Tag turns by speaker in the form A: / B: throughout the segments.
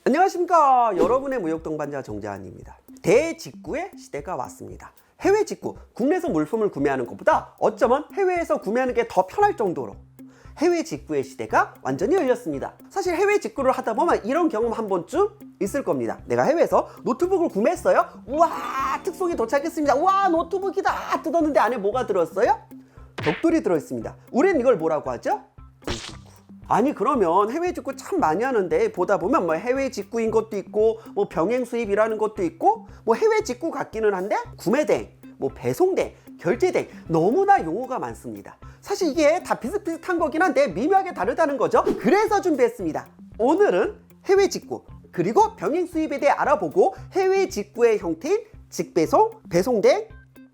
A: 안녕하십니까. 여러분의 무역동반자 정재환입니다. 대직구의 시대가 왔습니다. 해외 직구, 국내에서 물품을 구매하는 것보다 어쩌면 해외에서 구매하는 게 더 편할 정도로 해외 직구의 시대가 완전히 열렸습니다. 사실 해외 직구를 하다 보면 이런 경험 한 번쯤 있을 겁니다. 내가 해외에서 노트북을 구매했어요. 우와, 특송이 도착했습니다. 우와, 노트북이다. 뜯었는데 안에 뭐가 들었어요? 벽돌이 들어있습니다. 우린 이걸 뭐라고 하죠? 아니, 그러면 해외 직구 참 많이 하는데 보다 보면 뭐 해외 직구인 것도 있고 뭐 병행 수입이라는 것도 있고 뭐 해외 직구 같기는 한데 구매대행, 뭐 배송대행, 결제대행 너무나 용어가 많습니다. 사실 이게 다 비슷비슷한 거긴 한데 미묘하게 다르다는 거죠. 그래서 준비했습니다. 오늘은 해외 직구 그리고 병행 수입에 대해 알아보고 해외 직구의 형태인 직배송, 배송대행,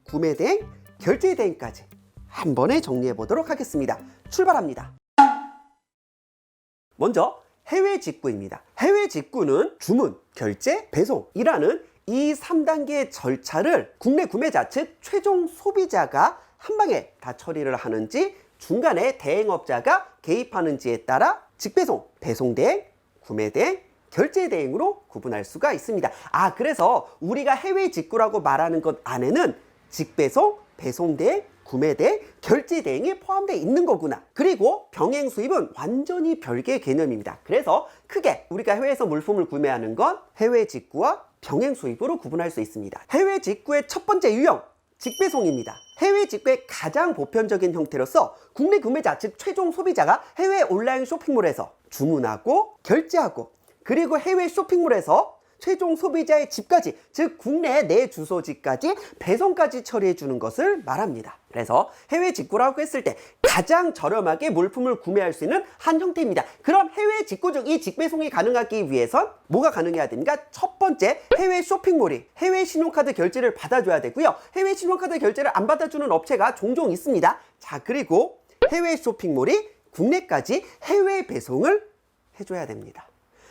A: 구매대행, 결제대행까지 한 번에 정리해 보도록 하겠습니다. 출발합니다. 먼저 해외 직구입니다. 해외 직구는 주문, 결제, 배송이라는 이 3단계의 절차를 국내 구매자, 즉 최종 소비자가 한 방에 다 처리를 하는지 중간에 대행업자가 개입하는지에 따라 직배송, 배송대행, 구매대행, 결제대행으로 구분할 수가 있습니다. 그래서 우리가 해외 직구라고 말하는 것 안에는 직배송, 배송대행, 구매대행, 결제대행이 포함되어 있는 거구나. 그리고 병행 수입은 완전히 별개의 개념입니다. 그래서 크게 우리가 해외에서 물품을 구매하는 건 해외 직구와 병행 수입으로 구분할 수 있습니다. 해외 직구의 첫 번째 유형, 직배송입니다. 해외 직구의 가장 보편적인 형태로서 국내 구매자, 즉 최종 소비자가 해외 온라인 쇼핑몰에서 주문하고 결제하고 그리고 해외 쇼핑몰에서 최종 소비자의 집까지, 즉 국내 내 주소지까지 배송까지 처리해 주는 것을 말합니다. 그래서 해외 직구라고 했을 때 가장 저렴하게 물품을 구매할 수 있는 한 형태입니다. 그럼 해외 직구 중 이 직배송이 가능하기 위해선 뭐가 가능해야 됩니까? 첫 번째, 해외 쇼핑몰이 해외 신용카드 결제를 받아줘야 되고요. 해외 신용카드 결제를 안 받아주는 업체가 종종 있습니다. 자, 그리고 해외 쇼핑몰이 국내까지 해외 배송을 해줘야 됩니다.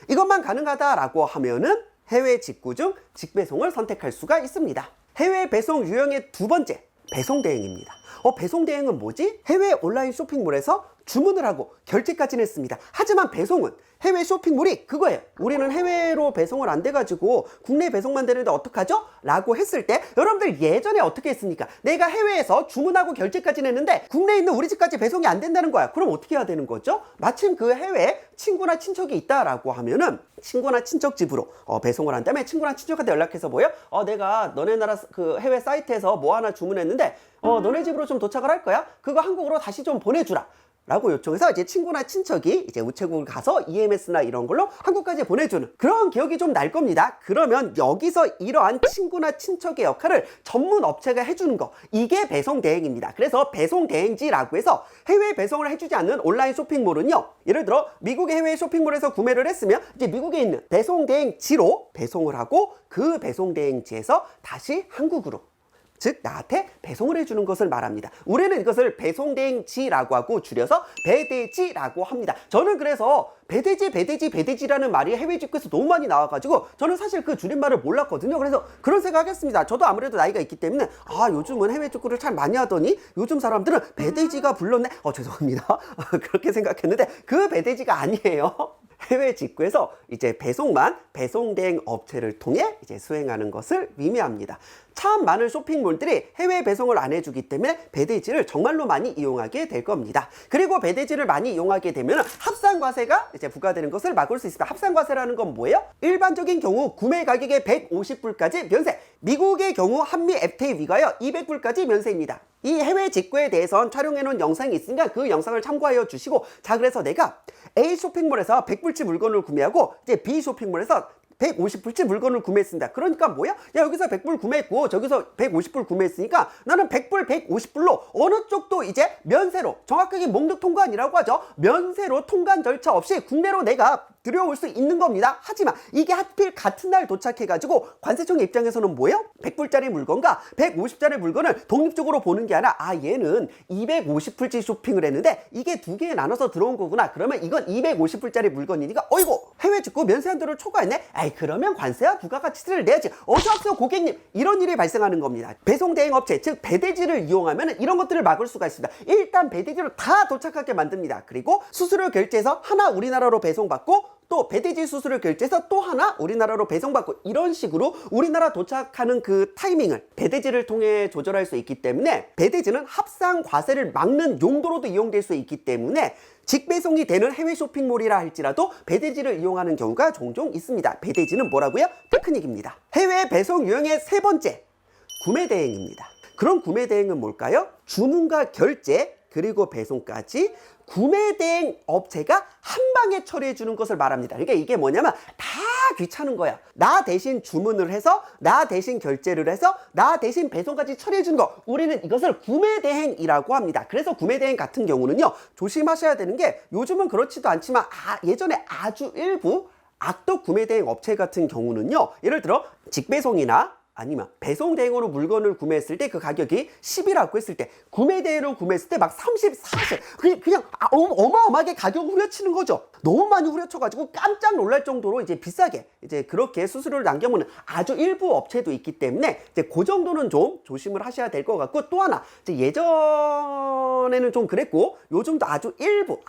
A: 이것만 가능하다라고 하면은 해외 직구 중 직배송을 선택할 수가 있습니다. 해외 배송 유형의 두 번째, 배송대행입니다. 배송대행은 뭐지? 해외 온라인 쇼핑몰에서 주문을 하고 결제까지는 했습니다. 하지만 배송은 해외 쇼핑몰이 그거예요. 우리는 해외로 배송을 안 돼가지고 국내 배송만 되는데 어떡하죠? 라고 했을 때 여러분들 예전에 어떻게 했습니까? 내가 해외에서 주문하고 결제까지는 했는데 국내에 있는 우리 집까지 배송이 안 된다는 거야. 그럼 어떻게 해야 되는 거죠? 마침 그 해외에 친구나 친척이 있다라고 하면은 친구나 친척 집으로 배송을 한 다음에 친구나 친척한테 연락해서 뭐예요? 내가 너네 나라 그 해외 사이트에서 뭐 하나 주문했는데 너네 집으로 좀 도착을 할 거야? 그거 한국으로 다시 좀 보내주라 라고 요청해서 이제 친구나 친척이 이제 우체국을 가서 EMS나 이런 걸로 한국까지 보내주는 그런 기억이 좀 날 겁니다. 그러면 여기서 이러한 친구나 친척의 역할을 전문 업체가 해주는 거, 이게 배송 대행입니다. 그래서 배송 대행지라고 해서 해외 배송을 해주지 않는 온라인 쇼핑몰은요, 예를 들어 미국의 해외 쇼핑몰에서 구매를 했으면 이제 미국에 있는 배송 대행지로 배송을 하고 그 배송 대행지에서 다시 한국으로, 즉 나한테 배송을 해주는 것을 말합니다. 우리는 이것을 배송대행지라고 하고 줄여서 배대지라고 합니다. 저는 그래서 배대지라는 말이 해외 직구에서 너무 많이 나와가지고 저는 사실 그 줄임말을 몰랐거든요. 그래서 그런 생각하겠습니다. 저도 아무래도 나이가 있기 때문에 요즘은 해외 직구를 참 많이 하더니 요즘 사람들은 배대지가 불렀네. 죄송합니다. 그렇게 생각했는데 그 배대지가 아니에요. 해외 직구에서 이제 배송만 배송대행 업체를 통해 이제 수행하는 것을 의미합니다. 참 많은 쇼핑몰들이 해외 배송을 안 해주기 때문에 배대지를 정말로 많이 이용하게 될 겁니다. 그리고 배대지를 많이 이용하게 되면 합산과세가 이제 부과되는 것을 막을 수 있습니다. 합산과세라는 건 뭐예요? 일반적인 경우 구매 가격의 150불까지 면세, 미국의 경우 한미 FTA 위가여 200불까지 면세입니다. 이 해외 직구에 대해선 촬영해 놓은 영상이 있으니까 그 영상을 참고하여 주시고, 자, 그래서 내가 A 쇼핑몰에서 100불치 물건을 구매하고 이제 B 쇼핑몰에서 150불치 물건을 구매했습니다. 그러니까 뭐야? 여기서 100불 구매했고 저기서 150불 구매했으니까 나는 100불, 150불로 어느 쪽도 이제 면세로, 정확하게 목록 통관이라고 하죠. 면세로 통관 절차 없이 국내로 내가 들여올 수 있는 겁니다. 하지만 이게 하필 같은 날 도착해가지고 관세청 입장에서는 뭐예요? 100불짜리 물건과 150짜리 물건을 독립적으로 보는 게 아니라 얘는 250불치 쇼핑을 했는데 이게 두 개에 나눠서 들어온 거구나. 그러면 이건 250불짜리 물건이니까 어이구, 해외 직구 면세 한도를 초과했네. 그러면 관세와 부가가치세를 내야지. 어서오세요 고객님. 이런 일이 발생하는 겁니다. 배송대행업체, 즉 배대지를 이용하면 이런 것들을 막을 수가 있습니다. 일단 배대지로 다 도착하게 만듭니다. 그리고 수수료 결제해서 하나 우리나라로 배송받고 또 배대지 수수료 결제해서 또 하나 우리나라로 배송받고 이런 식으로 우리나라 도착하는 그 타이밍을 배대지를 통해 조절할 수 있기 때문에 배대지는 합상 과세를 막는 용도로도 이용될 수 있기 때문에 직배송이 되는 해외 쇼핑몰이라 할지라도 배대지를 이용하는 경우가 종종 있습니다. 배대지는 뭐라고요? 테크닉입니다. 해외 배송 유형의 세 번째, 구매 대행입니다. 그럼 구매 대행은 뭘까요? 주문과 결제 그리고 배송까지 구매 대행 업체가 한 방에 처리해 주는 것을 말합니다. 그러니까 이게 뭐냐면 다 귀찮은 거야. 나 대신 주문을 해서 나 대신 결제를 해서 나 대신 배송까지 처리해 주는 거. 우리는 이것을 구매 대행이라고 합니다. 그래서 구매 대행 같은 경우는요, 조심하셔야 되는 게 요즘은 그렇지도 않지만 예전에 아주 일부 악덕 구매 대행 업체 같은 경우는요, 예를 들어 직배송이나 아니면 배송 대행으로 물건을 구매했을 때 그 가격이 10이라고 했을 때 구매 대행으로 구매했을 때 막 30, 40 그냥 어마어마하게 가격을 후려치는 거죠. 너무 많이 후려쳐가지고 깜짝 놀랄 정도로 이제 비싸게 이제 그렇게 수수료를 남겨먹는 아주 일부 업체도 있기 때문에 이제 그 정도는 좀 조심을 하셔야 될 것 같고, 또 하나 이제 예전에는 좀 그랬고 요즘도 아주 일부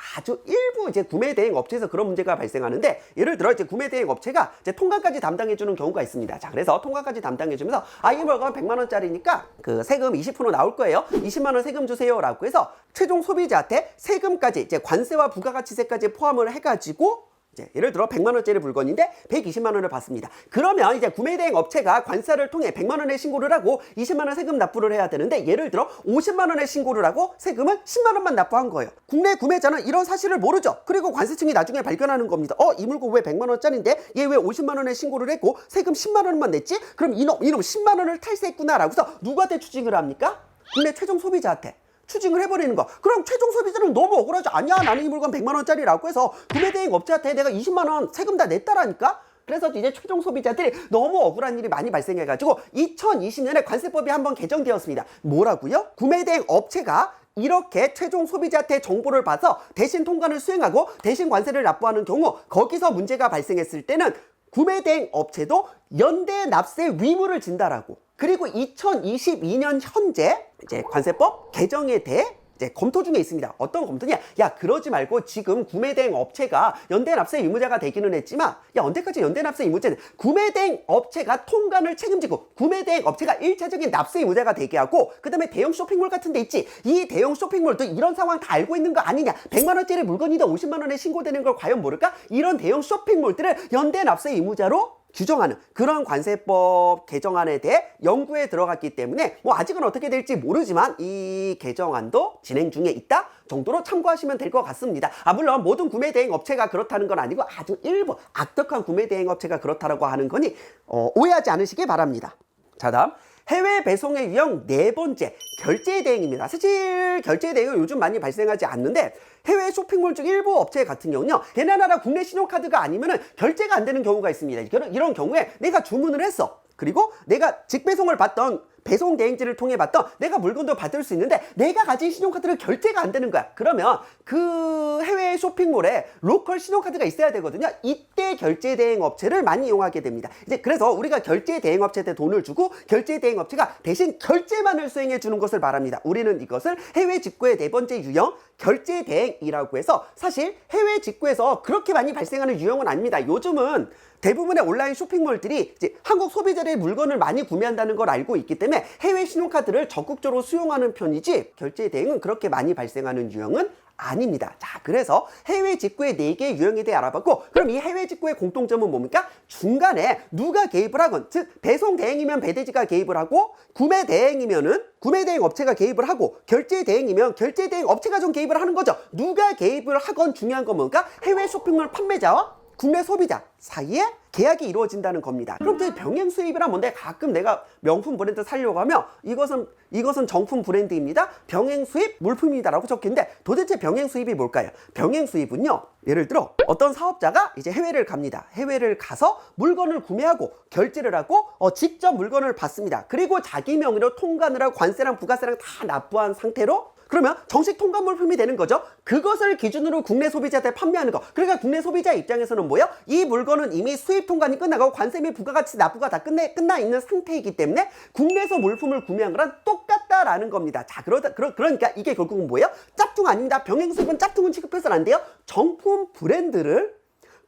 A: 이제 구매 대행 업체에서 그런 문제가 발생하는데, 예를 들어 이제 구매 대행 업체가 이제 통관까지 담당해주는 경우가 있습니다. 자, 그래서 통관까지 담당해주면서 이 물건 100만 원짜리니까 그 세금 20% 나올 거예요. 20만 원 세금 주세요라고 해서 최종 소비자한테 세금까지 이제 관세와 부가가치세까지 포함을 해가지고 이제 예를 들어 100만 원짜리 물건인데 120만 원을 받습니다. 그러면 이제 구매대행 업체가 관세를 통해 100만 원의 신고를 하고 20만 원 세금 납부를 해야 되는데, 예를 들어 50만 원의 신고를 하고 세금은 10만 원만 납부한 거예요. 국내 구매자는 이런 사실을 모르죠. 그리고 관세청이 나중에 발견하는 겁니다. 이 물건 왜 100만 원짜리인데 얘 왜 50만 원의 신고를 했고 세금 10만 원만 냈지? 그럼 이놈 10만 원을 탈세했구나라고 해서 누구한테 추징을 합니까? 국내 최종 소비자한테 추징을 해버리는 거. 그럼 최종 소비자는 너무 억울하죠. 아니야, 나는 이 물건 100만 원짜리라고 해서 구매대행 업체한테 내가 20만 원 세금 다 냈다라니까. 그래서 이제 최종 소비자들이 너무 억울한 일이 많이 발생해가지고 2020년에 관세법이 한번 개정되었습니다. 뭐라고요? 구매대행 업체가 이렇게 최종 소비자한테 정보를 봐서 대신 통관을 수행하고 대신 관세를 납부하는 경우, 거기서 문제가 발생했을 때는 구매대행 업체도 연대 납세 의무를 진다라고. 그리고 2022년 현재 이제 관세법 개정에 대해 이제 검토 중에 있습니다. 어떤 검토냐? 야, 그러지 말고 지금 구매대행 업체가 연대납세 의무자가 되기는 했지만, 야, 언제까지 연대납세 의무자는 구매대행 업체가 통관을 책임지고 구매대행 업체가 1차적인 납세 의무자가 되게 하고, 그 다음에 대형 쇼핑몰 같은 데 있지. 이 대형 쇼핑몰도 이런 상황 다 알고 있는 거 아니냐? 100만 원짜리 물건이다 50만 원에 신고되는 걸 과연 모를까? 이런 대형 쇼핑몰들을 연대납세 의무자로 규정하는 그런 관세법 개정안에 대해 연구에 들어갔기 때문에 아직은 어떻게 될지 모르지만 이 개정안도 진행 중에 있다 정도로 참고하시면 될 것 같습니다. 물론 모든 구매 대행 업체가 그렇다는 건 아니고 아주 일부 악덕한 구매 대행 업체가 그렇다라고 하는 거니 오해하지 않으시기 바랍니다. 자, 다음 해외 배송의 유형 네 번째, 결제 대행입니다. 사실 결제 대행은 요즘 많이 발생하지 않는데, 해외 쇼핑몰 중 일부 업체 같은 경우는요, 걔네 나라 국내 신용카드가 아니면은 결제가 안 되는 경우가 있습니다. 이런 경우에 내가 주문을 했어. 그리고 내가 직배송을 받던 배송 대행지를 통해 받던 내가 물건도 받을 수 있는데 내가 가진 신용카드를 결제가 안 되는 거야. 그러면 그 해외 쇼핑몰에 로컬 신용카드가 있어야 되거든요. 이때 결제 대행 업체를 많이 이용하게 됩니다. 이제 그래서 우리가 결제 대행 업체한테 돈을 주고 결제 대행 업체가 대신 결제만을 수행해 주는 것을 말합니다. 우리는 이것을 해외 직구의 네 번째 유형 결제 대행이라고 해서, 사실 해외 직구에서 그렇게 많이 발생하는 유형은 아닙니다. 요즘은 대부분의 온라인 쇼핑몰들이 이제 한국 소비자들의 물건을 많이 구매한다는 걸 알고 있기 때문에 해외 신용카드를 적극적으로 수용하는 편이지, 결제 대행은 그렇게 많이 발생하는 유형은 아닙니다. 자, 그래서 해외 직구의 4개의 유형에 대해 알아봤고, 그럼 이 해외 직구의 공통점은 뭡니까? 중간에 누가 개입을 하건, 즉 배송 대행이면 배대지가 개입을 하고, 구매 대행이면은 구매 대행 업체가 개입을 하고, 결제 대행이면 결제 대행 업체가 좀 개입을 하는 거죠. 누가 개입을 하건 중요한 건 뭔가? 해외 쇼핑몰 판매자와 국내 소비자 사이에 계약이 이루어진다는 겁니다. 그럼 또 병행 수입이란 뭔데? 가끔 내가 명품 브랜드 사려고 하면 이것은 정품 브랜드입니다. 병행 수입 물품이다라고 적혀있는데, 도대체 병행 수입이 뭘까요? 병행 수입은요, 예를 들어 어떤 사업자가 이제 해외를 갑니다. 해외를 가서 물건을 구매하고 결제를 하고 직접 물건을 받습니다. 그리고 자기 명의로 통관을 하고 관세랑 부가세랑 다 납부한 상태로, 그러면 정식 통관 물품이 되는 거죠. 그것을 기준으로 국내 소비자한테 판매하는 거. 그러니까 국내 소비자 입장에서는 뭐예요? 이 물건은 이미 수입 통관이 끝나고 관세 및 부가가치 납부가 다 끝나 있는 상태이기 때문에 국내에서 물품을 구매한 거랑 똑같다라는 겁니다. 자, 그러니까 이게 결국은 뭐예요? 짝퉁 아닙니다. 병행 수입은 짝퉁은 취급해서는 안 돼요. 정품 브랜드를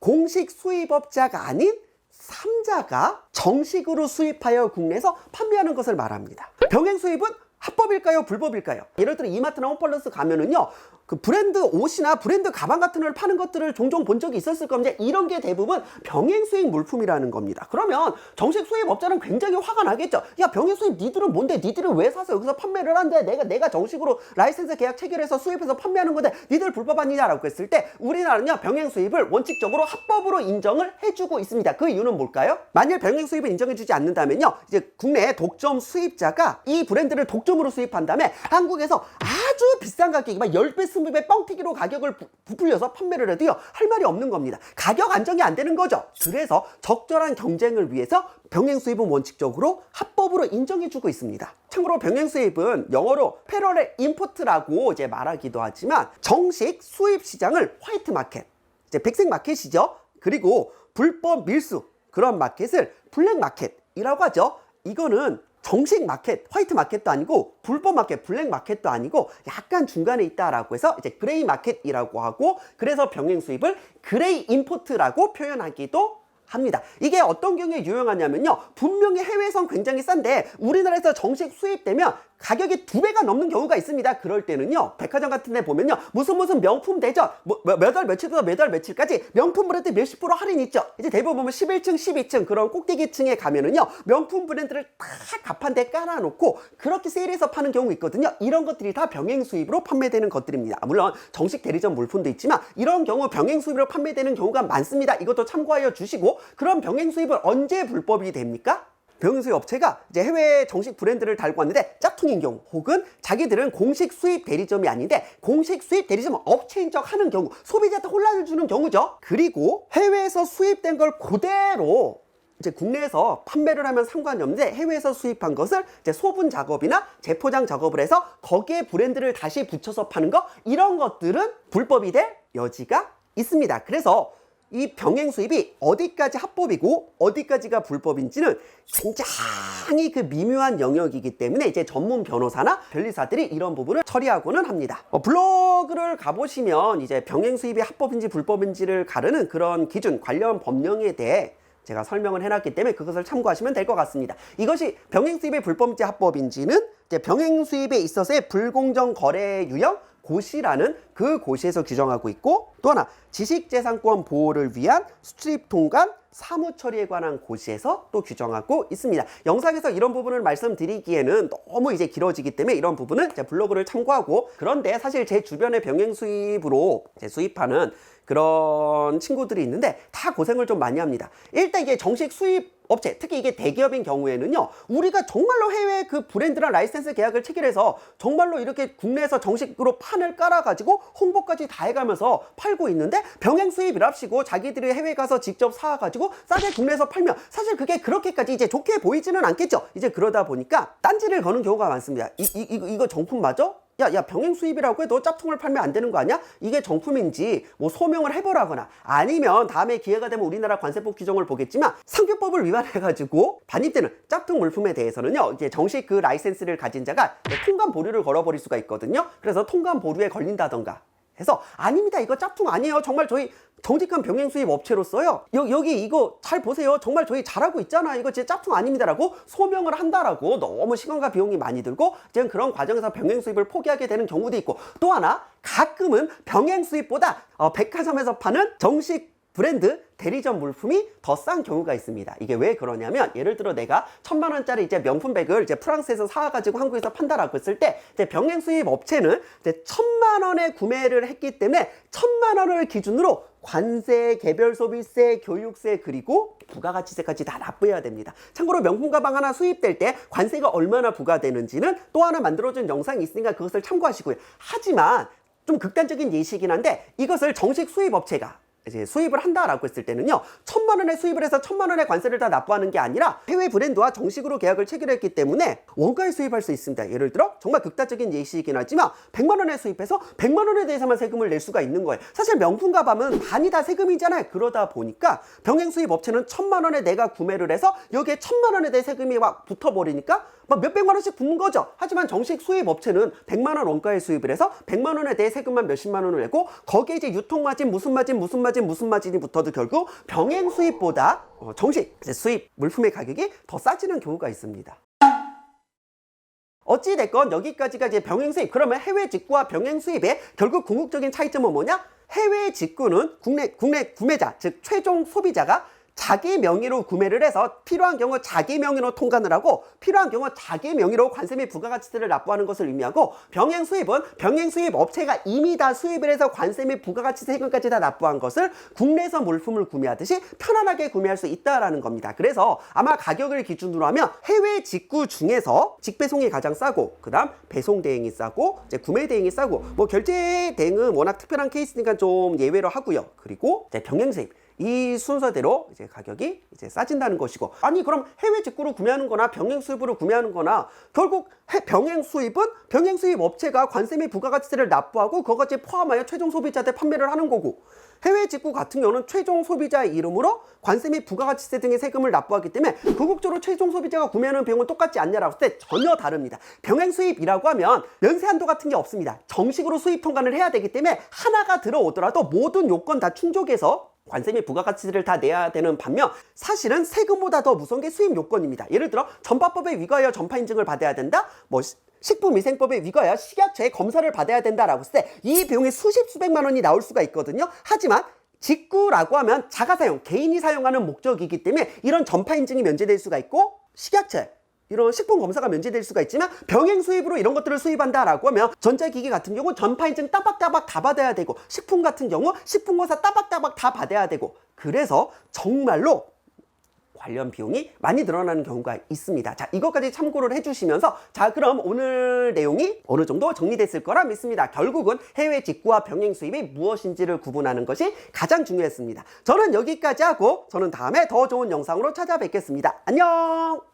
A: 공식 수입업자가 아닌 3자가 정식으로 수입하여 국내에서 판매하는 것을 말합니다. 병행 수입은 합법일까요? 불법일까요? 예를 들어 이마트나 홈플러스 가면은요, 그 브랜드 옷이나 브랜드 가방 같은 걸 파는 것들을 종종 본 적이 있었을 겁니다. 이런 게 대부분 병행 수입 물품이라는 겁니다. 그러면 정식 수입업자는 굉장히 화가 나겠죠. 야, 병행 수입 니들은 뭔데? 니들은 왜 사서 여기서 판매를 한대? 내가 정식으로 라이센스 계약 체결해서 수입해서 판매하는 건데 니들 불법 아니냐라고 했을 때 우리나라는요, 병행 수입을 원칙적으로 합법으로 인정을 해주고 있습니다. 그 이유는 뭘까요? 만일 병행 수입을 인정해주지 않는다면요, 이제 국내 독점 수입자가 이 브랜드를 독점으로 수입한 다음에 한국에서 아주 비싼 가격이 막 10배, 20배 뻥튀기로 가격을 부풀려서 판매를 해도요, 할 말이 없는 겁니다. 가격 안정이 안 되는 거죠. 그래서 적절한 경쟁을 위해서 병행 수입은 원칙적으로 합법으로 인정해주고 있습니다. 참고로 병행 수입은 영어로 패러렐 임포트라고 이제 말하기도 하지만 정식 수입 시장을 화이트 마켓, 이제 백색 마켓이죠. 그리고 불법 밀수, 그런 마켓을 블랙 마켓이라고 하죠. 이거는 정식 마켓, 화이트 마켓도 아니고 불법 마켓, 블랙 마켓도 아니고 약간 중간에 있다라고 해서 이제 그레이 마켓이라고 하고, 그래서 병행 수입을 그레이 임포트라고 표현하기도 합니다. 이게 어떤 경우에 유용하냐면요, 분명히 해외에선 굉장히 싼데 우리나라에서 정식 수입되면 가격이 2배가 넘는 경우가 있습니다. 그럴 때는요, 백화점 같은 데 보면요, 무슨 명품 대전, 몇 월 며칠부터 몇 월 며칠까지 명품 브랜드 몇십 % 할인 있죠. 이제 대부분 보면 11층, 12층 그런 꼭대기층에 가면은요, 명품 브랜드를 딱 가판대 깔아놓고 그렇게 세일해서 파는 경우 있거든요. 이런 것들이 다 병행 수입으로 판매되는 것들입니다. 물론 정식 대리점 물품도 있지만 이런 경우 병행 수입으로 판매되는 경우가 많습니다. 이것도 참고하여 주시고, 그럼 병행 수입은 언제 불법이 됩니까? 병행 수입 업체가 이제 해외 정식 브랜드를 달고 왔는데 짝퉁인 경우, 혹은 자기들은 공식 수입 대리점이 아닌데 공식 수입 대리점 업체인 척 하는 경우, 소비자한테 혼란을 주는 경우죠. 그리고 해외에서 수입된 걸 그대로 이제 국내에서 판매를 하면 상관이 없는데 해외에서 수입한 것을 이제 소분 작업이나 재포장 작업을 해서 거기에 브랜드를 다시 붙여서 파는 거, 이런 것들은 불법이 될 여지가 있습니다. 그래서 이 병행 수입이 어디까지 합법이고 어디까지가 불법인지는 굉장히 그 미묘한 영역이기 때문에 이제 전문 변호사나 변리사들이 이런 부분을 처리하고는 합니다. 블로그를 가보시면 이제 병행 수입이 합법인지 불법인지를 가르는 그런 기준, 관련 법령에 대해 제가 설명을 해놨기 때문에 그것을 참고하시면 될 것 같습니다. 이것이 병행 수입의 불법인지 합법인지는 이제 병행 수입에 있어서의 불공정 거래 유형 고시라는 그 고시에서 규정하고 있고, 또 하나 지식재산권 보호를 위한 수출입 통관 사무 처리에 관한 고시에서 또 규정하고 있습니다. 영상에서 이런 부분을 말씀드리기에는 너무 이제 길어지기 때문에 이런 부분은 제 블로그를 참고하고, 그런데 사실 제 주변에 병행 수입으로 수입하는 그런 친구들이 있는데 다 고생을 좀 많이 합니다. 일단 이게 정식 수입 업체, 특히 이게 대기업인 경우에는요, 우리가 정말로 해외 그 브랜드랑 라이센스 계약을 체결해서 정말로 이렇게 국내에서 정식으로 판을 깔아가지고 홍보까지 다 해가면서 팔고 있는데, 병행 수입이랍시고 자기들이 해외 가서 직접 사가지고 싸게 국내에서 팔면 사실 그게 그렇게까지 이제 좋게 보이지는 않겠죠. 이제 그러다 보니까 딴지를 거는 경우가 많습니다. 이거 정품 맞아? 야, 병행 수입이라고 해도 짝퉁을 팔면 안 되는 거 아니야? 이게 정품인지 뭐 소명을 해보라거나, 아니면 다음에 기회가 되면 우리나라 관세법 규정을 보겠지만 상표법을 위반해가지고 반입되는 짝퉁 물품에 대해서는요, 이제 정식 그 라이센스를 가진 자가 통관 보류를 걸어버릴 수가 있거든요. 그래서 통관 보류에 걸린다던가 해서, 아닙니다, 이거 짝퉁 아니에요, 정말 저희 정직한 병행 수입 업체로서요, 여기 이거 잘 보세요, 정말 저희 잘하고 있잖아, 이거 진짜 짝퉁 아닙니다라고 소명을 한다라고 너무 시간과 비용이 많이 들고 지금 그런 과정에서 병행 수입을 포기하게 되는 경우도 있고, 또 하나 가끔은 병행 수입보다 백화점에서 파는 정식 브랜드 대리점 물품이 더 싼 경우가 있습니다. 이게 왜 그러냐면, 예를 들어 내가 1000만 원짜리 이제 명품백을 이제 프랑스에서 사가지고 한국에서 판다라고 했을 때, 이제 병행 수입 업체는 이제 1000만 원에 구매를 했기 때문에 1000만 원을 기준으로 관세, 개별 소비세, 교육세, 그리고 부가가치세까지 다 납부해야 됩니다. 참고로 명품 가방 하나 수입될 때 관세가 얼마나 부과되는지는 또 하나 만들어준 영상이 있으니까 그것을 참고하시고요. 하지만 좀 극단적인 예시이긴 한데, 이것을 정식 수입 업체가 이제 수입을 한다라고 했을 때는요, 1000만 원에 수입을 해서 1000만 원의 관세를 다 납부하는 게 아니라 해외 브랜드와 정식으로 계약을 체결했기 때문에 원가에 수입할 수 있습니다. 예를 들어 정말 극단적인 예시이긴 하지만 100만 원에 수입해서 100만 원에 대해서만 세금을 낼 수가 있는 거예요. 사실 명품 가방은 반이 다 세금이잖아요. 그러다 보니까 병행 수입 업체는 1000만 원에 내가 구매를 해서 여기에 1000만 원에 대해 세금이 막 붙어버리니까 막 몇백만 원씩 붙는 거죠. 하지만 정식 수입 업체는 100만 원 원가에 수입을 해서 100만 원에 대해 세금만 몇십만 원을 내고 거기에 이제 유통마진 무슨 마진이 붙어도 결국 병행 수입보다 정식 수입 물품의 가격이 더 싸지는 경우가 있습니다. 어찌됐건 여기까지가 이제 병행 수입. 그러면 해외 직구와 병행 수입의 결국 궁극적인 차이점은 뭐냐? 해외 직구는 국내 구매자, 즉 최종 소비자가 자기 명의로 구매를 해서 필요한 경우 자기 명의로 통관을 하고 필요한 경우 자기 명의로 관세 및 부가가치세를 납부하는 것을 의미하고, 병행 수입은 병행 수입 업체가 이미 다 수입을 해서 관세 및 부가가치세 세금까지 다 납부한 것을 국내에서 물품을 구매하듯이 편안하게 구매할 수 있다라는 겁니다. 그래서 아마 가격을 기준으로 하면 해외 직구 중에서 직배송이 가장 싸고, 그 다음 배송 대행이 싸고, 이제 구매 대행이 싸고, 뭐 결제 대행은 워낙 특별한 케이스니까 좀 예외로 하고요. 그리고 이제 병행 수입, 이 순서대로 이제 가격이 이제 싸진다는 것이고, 아니 그럼 해외 직구로 구매하는 거나 병행 수입으로 구매하는 거나 결국 병행 수입은 병행 수입 업체가 관세 및 부가가치세를 납부하고 그것까지 포함하여 최종 소비자한테 판매를 하는 거고, 해외 직구 같은 경우는 최종 소비자의 이름으로 관세 및 부가가치세 등의 세금을 납부하기 때문에 궁극적으로 최종 소비자가 구매하는 비용은 똑같지 않냐라고 했을 때 전혀 다릅니다. 병행 수입이라고 하면 연세 한도 같은 게 없습니다. 정식으로 수입 통관을 해야 되기 때문에 하나가 들어오더라도 모든 요건 다 충족해서 관세 및 부가가치세를 다 내야 되는 반면, 사실은 세금보다 더 무서운 게 수입 요건입니다. 예를 들어 전파법에 위과하여 전파 인증을 받아야 된다, 뭐 식품위생법에 위과하여 식약처의 검사를 받아야 된다라고 했을 때 이 비용이 수십 수백만 원이 나올 수가 있거든요. 하지만 직구라고 하면 자가사용, 개인이 사용하는 목적이기 때문에 이런 전파 인증이 면제될 수가 있고, 식약처 이런 식품 검사가 면제될 수가 있지만 병행 수입으로 이런 것들을 수입한다라고 하면 전자기기 같은 경우 전파 인증 따박따박 다 받아야 되고, 식품 같은 경우 식품검사 따박따박 다 받아야 되고, 그래서 정말로 관련 비용이 많이 늘어나는 경우가 있습니다. 자, 이것까지 참고를 해주시면서, 자 그럼 오늘 내용이 어느 정도 정리됐을 거라 믿습니다. 결국은 해외 직구와 병행 수입이 무엇인지를 구분하는 것이 가장 중요했습니다. 저는 여기까지 하고 저는 다음에 더 좋은 영상으로 찾아뵙겠습니다. 안녕.